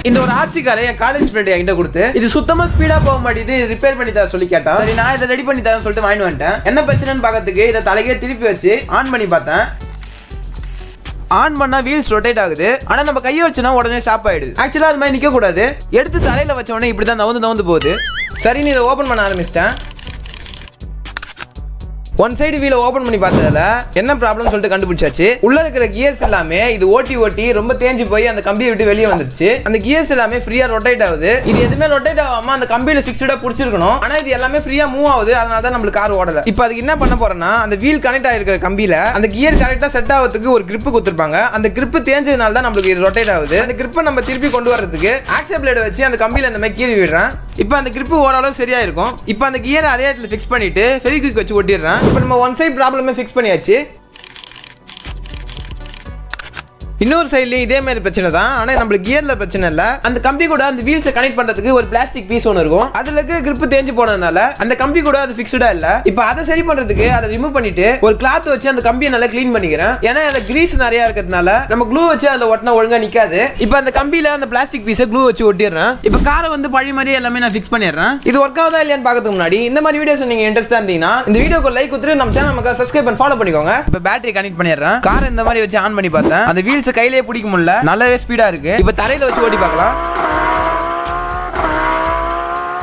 இந்த ஒரு ஆர்சி காரை என் காலேஜ் ஃப்ரெண்ட் என்கிட்ட கொடுத்து இது சுத்தமா ஸ்பீடா போக மாட்டேது, ரிப்பேர் பண்ணி தர சொல்லி கேட்டான். சரி நான் இதை ரெடி பண்ணி தரேன் சொல்லிட்டு வாங்கி வந்துட்டேன். என்ன பிரச்சனைன்னு பார்க்கறதுக்கு இதை தலைக்கே திருப்பி வச்சு ஆன் பண்ணி பார்த்தேன். ஆன் பண்ணா வீல்ஸ் ரொட்டேட் ஆகுது. ஆனா நம்ம கையை வச்சோம்னா உடனே ஸ்டாப் ஆயிடுது. ஆக்சுவலா அது மாதிரி நிக்க கூடாது. எடுத்து தரையில வச்ச உடனே இப்படிதான் நவுந்து போகுது. சரி நீ இதை ஓபன் பண்ண ஆரம்பிச்சிட்டேன். ஒன் சைடு வீல ஓபன் பண்ணி பார்த்ததுல என்ன ப்ராப்ளம் சொல்லிட்டு கண்டுபிடிச்சாச்சு. உள்ள இருக்கிற கியர்ஸ் எல்லாமே இது ஓட்டி ரொம்ப தேஞ்சு போய் அந்த கம்பியை விட்டு வெளியே வந்துருச்சு. அந்த கியர்ஸ் எல்லாமே ஃப்ரீயா ரொட்டேட் ஆகுது. இது எதுவுமே ரொட்டேட் ஆகாம அந்த கம்பியில ஃபிக்ஸ்டா புடிச்சிருக்கணும். ஆனா இது எல்லாமே ஃப்ரீயா மூவ் ஆகுது. அதனால தான் நம்மளுக்கு கார் ஓடல. இப்போ அதுக்கு என்ன பண்ண போறேன்னா அந்த வீல் கனெக்ட் ஆயிருக்கிற கம்பியில அந்த கியர் கரெக்டா செட் ஆகிறதுக்கு ஒரு கிரிப் கொடுத்துருப்பாங்க. அந்த கிரிப் தேஞ்சதுனால தான் நம்மளுக்கு இது ரொட்டேட் ஆகுது. அந்த கிரிப்பை நம்ம திருப்பி கொண்டு வரதுக்கு ஆக்சல் பிளேட் வச்சு அந்த கம்பியில இந்த மாதிரி கீறி விடுறேன். இப்போ அந்த கிரிப் ஓரளவு சரியா இருக்கும். இப்போ அந்த கியரை அதே இடத்துல ஃபிக்ஸ் பண்ணிட்டு ஃபெவிக்விக் வச்சு ஒட்டிடுறேன். இப்போ நம்ம ஒன் சைடு ப்ராப்ளமே ஃபிக்ஸ் பண்ணியாச்சு. இன்னொரு சைட்லயும் இதே மாதிரி பிரச்சனை தான். ஆனா நம்மளுக்கு கியர்ல பிரச்சனை இல்ல. அந்த கம்பி கூட அந்த வீல்ஸை கனெக்ட் பண்றதுக்கு ஒரு பிளாஸ்டிக் பீஸ் ஒன்று இருக்கும். அதுல இருக்கிற கிரிப் தேஞ்சு போனதுனால அந்த கம்பி கூட அது ஃபிக்ஸ்டா இல்ல. இப்போ அதை சரி பண்றதுக்கு அதை ரிமூவ் பண்ணிட்டு ஒரு கிளாத் வச்சு அந்த கம்பியை நல்லா க்ளீன் பண்ணிக்கிறேன். ஏன்னா அந்த கிரீஸ் நிறைய இருக்கிறதுனால நம்ம க்ளூ வச்சு அதுல ஒட்டினா ஒழுங்கா நிக்காது. இப்போ அந்த கம்பியில அந்த பிளாஸ்டிக் பீஸை க்ளூ வச்சு ஒட்டிடுறேன். இப்போ காரை வந்து பழைய மாதிரி எல்லாமே நான் ஃபிக்ஸ் பண்ணிடுறேன். இது ஒர்க் ஆகுதா இல்லையான்னு பார்க்கறதுக்கு முன்னாடி இந்த மாதிரி வீடியோஸ் நீங்க இன்ட்ரெஸ்டா இருந்தீங்கன்னா இந்த வீடியோக்கு லைக் கொடுத்து நம்ம சேனல் நமக்கு சப்ஸ்கிரைப் பண்ணி ஃபாலோ பண்ணிக்கோங்க. இப்போ பேட்டரி கனெக்ட் பண்ணிடுறேன். காரை இந்த மாதிரி வச்சு ஆன் பண்ணி பார்த்தேன். அந்த வீல்ஸ் கையிலேயே பிடிக்க முடியல. நல்லாவே ஸ்பீடா இருக்கு. இப்ப தரையில வச்சு ஓட்டி பார்க்கலாம்.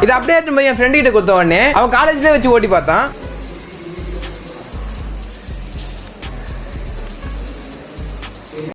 இது அப்படியே என் ஃப்ரெண்ட் கிட்ட கொடுத்த உடனே அவன் காலேஜ்ல வச்சு ஓட்டி பார்த்தான்.